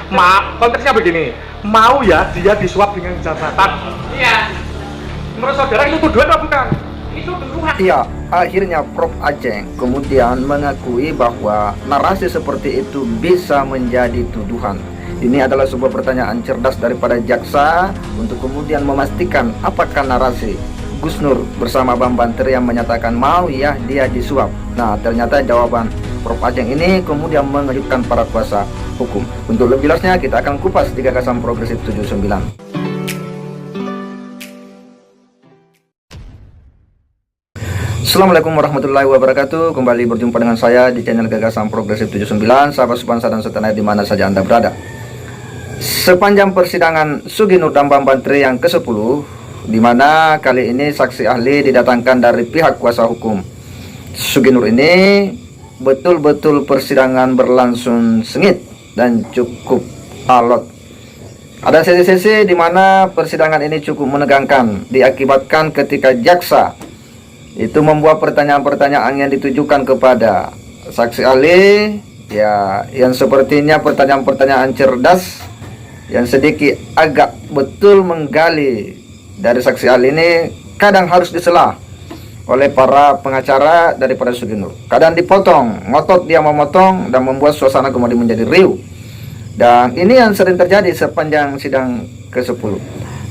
Konteksnya begini, mau ya dia disuap dengan jabatan. Iya. Menurut saudara itu tuduhan atau bukan? Itu tuduhan. Iya, akhirnya Prof. Aceng kemudian mengakui bahwa narasi seperti itu bisa menjadi tuduhan. Ini adalah sebuah pertanyaan cerdas daripada jaksa untuk kemudian memastikan apakah narasi Gus Nur bersama Bang Bantri yang menyatakan mau ya dia disuap. Nah, ternyata jawaban Prof. Aceng ini kemudian mengejutkan para kuasa hukum. Untuk lebih jelasnya kita akan kupas di Gagasan Progresif 79. Assalamualaikum warahmatullahi wabarakatuh. Kembali berjumpa dengan saya di channel Gagasan Progresif 79. Sahabat sepansa dan setanah di mana saja Anda berada. Sepanjang persidangan Sugi Nur dan Bang Bantri yang ke-10, di mana kali ini saksi ahli didatangkan dari pihak kuasa hukum Sugi Nur ini, betul-betul persidangan berlangsung sengit dan cukup alot. Ada sesi-sesi di mana persidangan ini cukup menegangkan, diakibatkan ketika jaksa itu membuat pertanyaan-pertanyaan yang ditujukan kepada saksi ahli, ya, yang sepertinya pertanyaan-pertanyaan cerdas yang sedikit agak betul menggali dari saksi ahli ini, kadang harus disela oleh para pengacara daripada Sugi Nur. Kadang dipotong, ngotot dia memotong dan membuat suasana kemudian menjadi riuh. Dan ini yang sering terjadi sepanjang sidang ke-10.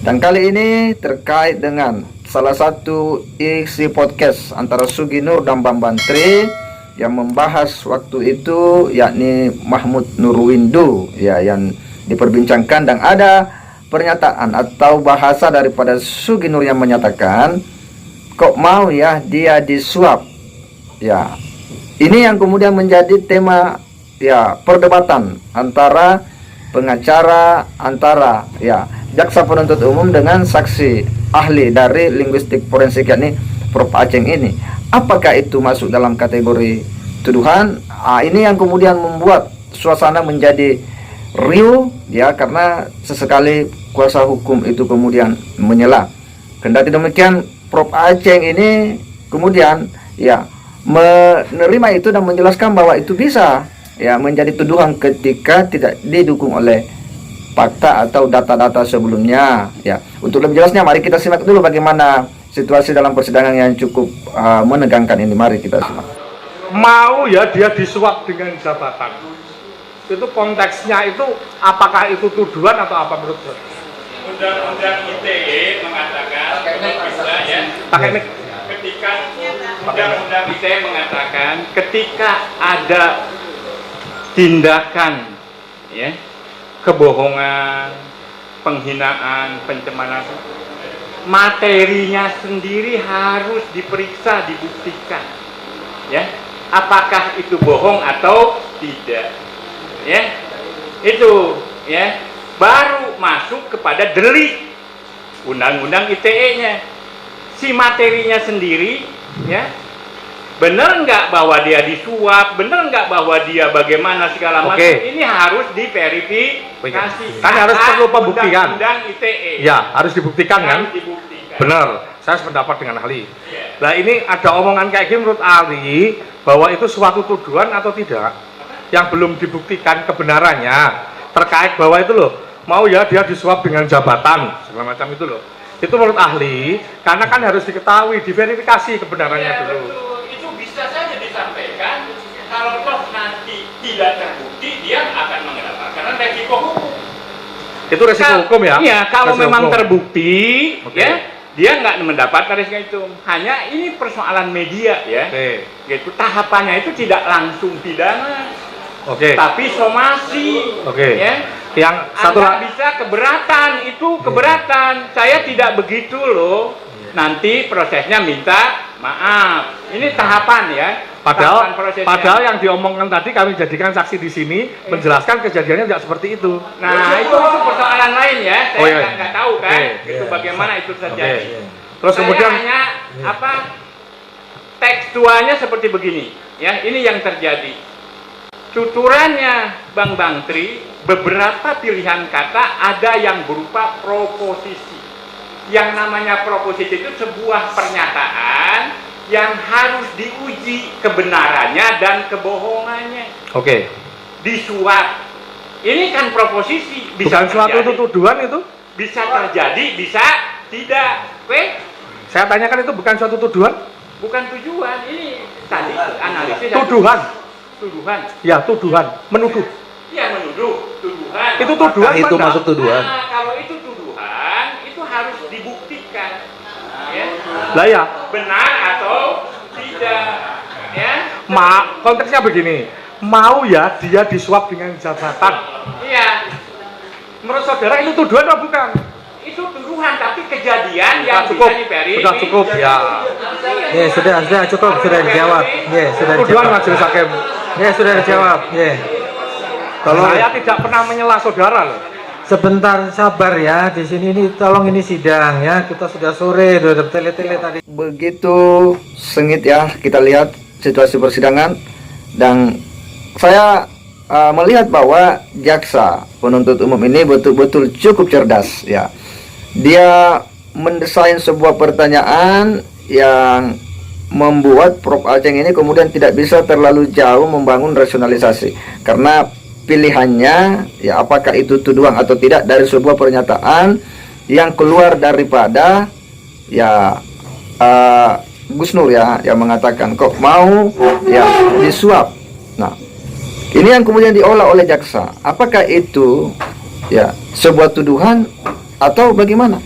Dan kali ini terkait dengan salah satu isi podcast antara Sugi Nur dan Bang Bantri yang membahas waktu itu, yakni Mahmud Nurwindo, ya, yang diperbincangkan, dan ada pernyataan atau bahasa daripada Sugi Nur yang menyatakan kok mau ya dia disuap. Ya, ini yang kemudian menjadi tema, ya, perdebatan antara pengacara, antara, ya, jaksa penuntut umum dengan saksi ahli dari linguistik forensik, yakni Prof. Aceng ini. Apakah itu masuk dalam kategori tuduhan? Ini yang kemudian membuat suasana menjadi riuh, ya, karena sesekali kuasa hukum itu kemudian menyela. Kendati demikian, Prof. Aceng ini kemudian, ya, menerima itu dan menjelaskan bahwa itu bisa, ya, menjadi tuduhan ketika tidak didukung oleh fakta atau data-data sebelumnya. Ya, untuk lebih jelasnya mari kita simak dulu bagaimana situasi dalam persidangan yang cukup menegangkan ini. Mari kita simak. Mau ya dia disuap dengan jabatan. Itu konteksnya itu apakah itu tuduhan atau apa menurut saya? Undang-undang ITE mengatakan bisa ya. Pakai mic. Ketika Undang-undang ITE mengatakan ketika ada tindakan, ya, kebohongan, penghinaan, pencemaran, materinya sendiri harus diperiksa, dibuktikan, ya, apakah itu bohong atau tidak, ya, itu, ya, baru masuk kepada delik Undang-Undang ITE-nya. Si materinya sendiri, ya, benar nggak bahwa dia disuap, benar nggak bahwa dia bagaimana segala macam, ini harus diverifikasi. Kan harus perlu pembuktian. Undang-Undang ITE. Ya, harus dibuktikan kan? Dibuktikan. Benar, saya sependapat dengan ahli. Ya. Nah, ini ada omongan kayak gini menurut ahli bahwa itu suatu tuduhan atau tidak yang belum dibuktikan kebenarannya, terkait bahwa itu loh, mau ya dia disuap dengan jabatan segala macam itu loh. Itu menurut ahli, karena kan harus diketahui, diverifikasi kebenarannya Ya, dulu. betul. Itu bisa saja disampaikan. Kalau toh nanti tidak terbukti, dia akan mengelak karena resiko hukum. Itu resiko hukum ya? Iya, kalau Resiko memang hukum. terbukti, Oke. ya, dia nggak mendapatkan resiko itu. Hanya ini persoalan media, ya. Oke. Gitu. Tahapannya itu tidak langsung pidana, Oke. tapi somasi. Oke. Ya. Yang satu Anda bisa keberatan, itu keberatan. Saya tidak begitu loh. Nanti prosesnya minta maaf. Ini tahapan, ya. Tahapan prosesnya. Padahal yang diomongkan tadi kami jadikan saksi di sini menjelaskan kejadiannya tidak seperti itu. Nah, itu persoalan lain, ya. Saya Oh, iya. nggak tahu kan, Oke. itu bagaimana itu terjadi. Terus Saya kemudian hanya tekstualnya seperti begini, ya. Ini yang terjadi. Tuturannya Bang Bantri, beberapa pilihan kata ada yang berupa proposisi. Yang namanya proposisi itu sebuah pernyataan yang harus diuji kebenarannya dan kebohongannya. Oke. Disuap, Ini kan proposisi, bisa Bukan suatu terjadi, tuduhan itu. bisa terjadi, bisa tidak. Oke? Saya tanyakan itu bukan suatu tuduhan. Bukan tujuan, ini tadi analisis. Tuduhan. Tuduhan. Ya, tuduhan. Menuduh. Iya, menuduh, tuduhan. Itu tuduhan Apakah itu mana? masuk tuduhan? Nah, kalau itu tuduhan, itu harus dibuktikan. Ya. Lah ya, Benar atau tidak. Ya. konteksnya begini. Mau ya dia disuap dengan jabatan. Iya. Menurut saudara itu tuduhan atau bukan? Itu tuduhan, tapi kejadian yang Sudah cukup. bisa diverifikasi. Sudah cukup ya. Ya, sudah cukup, sudah dijawab. Ya, sudah Tuduhan dijawab. majelis hakim. Ya, sudah dijawab. Ya. Tolong Saya tidak pernah menyela saudara loh. sebentar sabar ya. Di sini ini tolong ini sidang ya. Kita sudah sore, sudah tele-tele tadi. Begitu sengit ya kita lihat situasi persidangan, dan saya melihat bahwa jaksa penuntut umum ini betul-betul cukup cerdas ya. Dia mendesain sebuah pertanyaan yang membuat Prof. Aceng ini kemudian tidak bisa terlalu jauh membangun rasionalisasi, karena pilihannya ya apakah itu tuduhan atau tidak dari sebuah pernyataan yang keluar daripada ya Gus Nur ya, yang mengatakan kok mau ya disuap. Nah, ini yang kemudian diolah oleh jaksa. Apakah itu ya sebuah tuduhan atau bagaimana?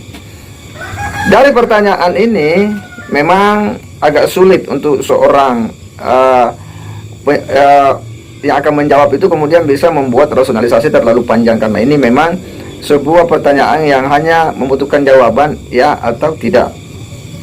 Dari pertanyaan ini memang agak sulit untuk seorang yang akan menjawab itu kemudian bisa membuat rasionalisasi terlalu panjang, karena ini memang sebuah pertanyaan yang hanya membutuhkan jawaban ya atau tidak.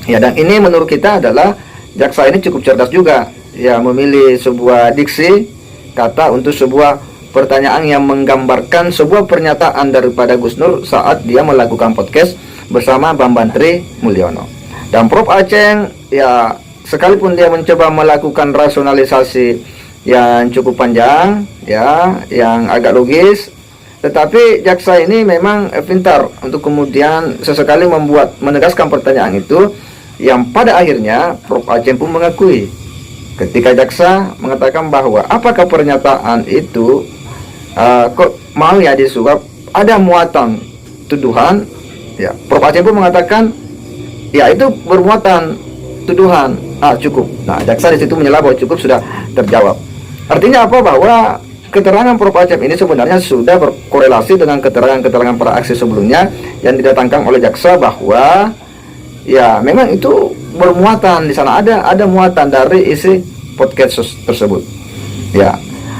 Ya, dan ini menurut kita adalah jaksa ini cukup cerdas juga ya, memilih sebuah diksi kata untuk sebuah pertanyaan yang menggambarkan sebuah pernyataan daripada Gus Nur saat dia melakukan podcast bersama Bambang Tri Mulyono. Dan Prof. Aceng ya, sekalipun dia mencoba melakukan rasionalisasi yang cukup panjang ya, yang agak logis, tetapi jaksa ini memang pintar untuk kemudian sesekali menegaskan pertanyaan itu, yang pada akhirnya Prof. Aceng pun mengakui ketika jaksa mengatakan bahwa apakah pernyataan itu kok mau ya disuap, ada muatan tuduhan ya. Prof. Aceng pun mengatakan ya itu bermuatan tuduhan, cukup. Nah, jaksa di situ menyela bahwa cukup, sudah terjawab. Artinya apa? Bahwa keterangan Prof. Aceng ini sebenarnya sudah berkorelasi dengan keterangan-keterangan para saksi sebelumnya yang didatangkan oleh jaksa, bahwa ya memang itu bermuatan di sana, ada muatan dari isi podcast tersebut. Ya.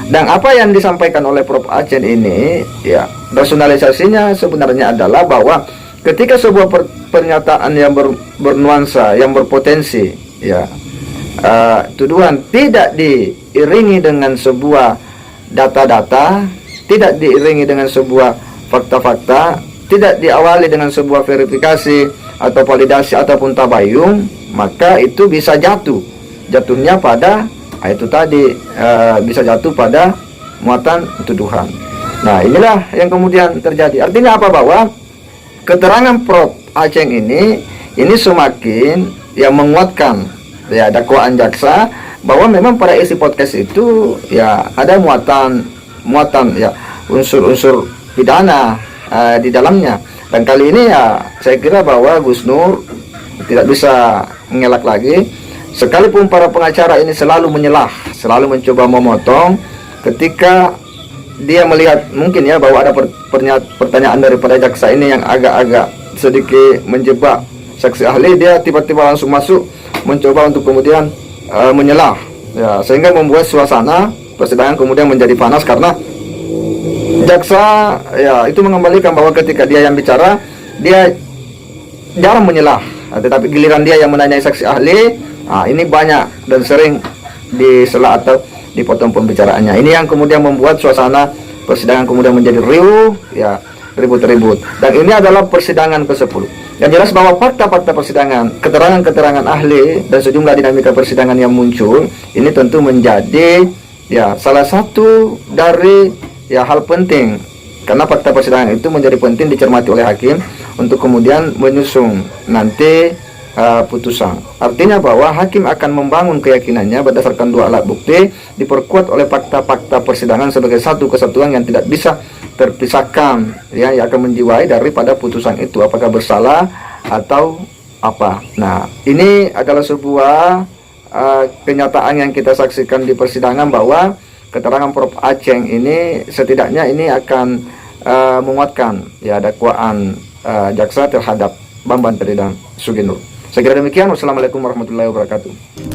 Dan apa yang disampaikan oleh Prof. Aceng ini ya, rasionalisasinya sebenarnya adalah bahwa ketika sebuah pernyataan yang bernuansa, yang berpotensi ya tuduhan tidak diiringi dengan sebuah data-data, tidak diiringi dengan sebuah fakta-fakta, tidak diawali dengan sebuah verifikasi atau validasi ataupun tabayun, maka itu bisa jatuhnya pada itu tadi, bisa jatuh pada muatan tuduhan. Nah, inilah yang kemudian terjadi. Artinya apa? Bahwa keterangan Prof. Aceng ini semakin yang menguatkan ya dakwaan jaksa, bahwa memang pada isi podcast itu ya ada muatan ya unsur-unsur pidana di dalamnya. Dan kali ini ya saya kira bahwa Gus Nur tidak bisa mengelak lagi, sekalipun para pengacara ini selalu menyelah, selalu mencoba memotong ketika dia melihat mungkin ya bahwa ada pertanyaan daripada jaksa ini yang agak-agak sedikit menjebak saksi ahli, dia tiba-tiba langsung masuk mencoba untuk kemudian menyelah ya, sehingga membuat suasana persidangan kemudian menjadi panas, karena jaksa ya itu mengembalikan bahwa ketika dia yang bicara dia jarang menyelah, tetapi giliran dia yang menanyai saksi ahli, ini banyak dan sering disela atau dipotong pembicaraannya. Ini yang kemudian membuat suasana persidangan kemudian menjadi riuh ya, ribut-ribut. Dan ini adalah persidangan ke-10. Yang jelas bahwa fakta-fakta persidangan, keterangan-keterangan ahli dan sejumlah dinamika persidangan yang muncul ini tentu menjadi ya salah satu dari ya hal penting, karena fakta persidangan itu menjadi penting dicermati oleh hakim untuk kemudian menyusun nanti putusan. Artinya bahwa hakim akan membangun keyakinannya berdasarkan dua alat bukti, diperkuat oleh fakta-fakta persidangan sebagai satu kesatuan yang tidak bisa terpisahkan ya, yang akan menjiwai daripada putusan itu apakah bersalah atau apa. Nah, ini adalah sebuah kenyataan yang kita saksikan di persidangan bahwa keterangan Prof Aceng ini setidaknya ini akan menguatkan ya dakwaan jaksa terhadap Bambang Tri dan Sugi Nur. Saya kira demikian. Wassalamualaikum warahmatullahi wabarakatuh.